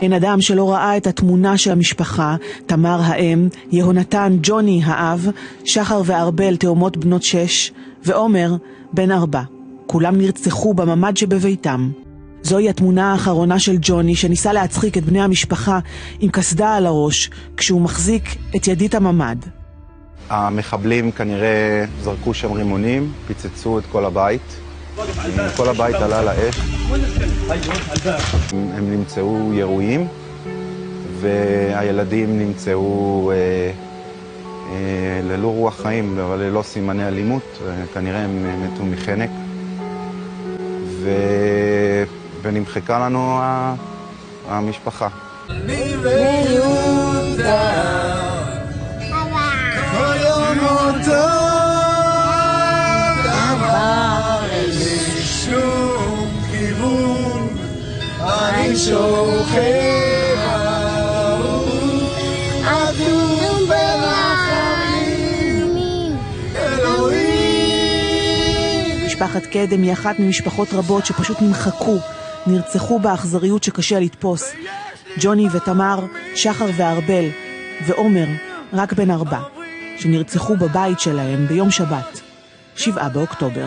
אין אדם שלא ראה את התמונה של המשפחה, תמר האם, יהונתן ג'וני האב, שחר וארבל תאומות בנות 6, ועומר בן 4. כולם נרצחו בממד שבביתם. זוהי התמונה האחרונה של ג'וני שניסה להצחיק את בני המשפחה עם כסדה על הראש כשהוא מחזיק את ידית הממד. המחבלים כנראה זרקו שם רימונים, פיצצו את כל הבית. כל הבית עלה לאש. הם נמצאו ירויים והילדים נמצאו ללא רוח חיים, אבל ללא סימני אלימות. כנראה הם מתו מחנק. ונמחקה לנו המשפחה. משפחת קדם היא אחת ממשפחות רבות שפשוט נרצחו באכזריות שקשה לתפוס. ג'וני ותמר, שחר וארבל, ועומר, רק בן 4, שנרצחו בבית שלהם ביום שבת, 7 באוקטובר.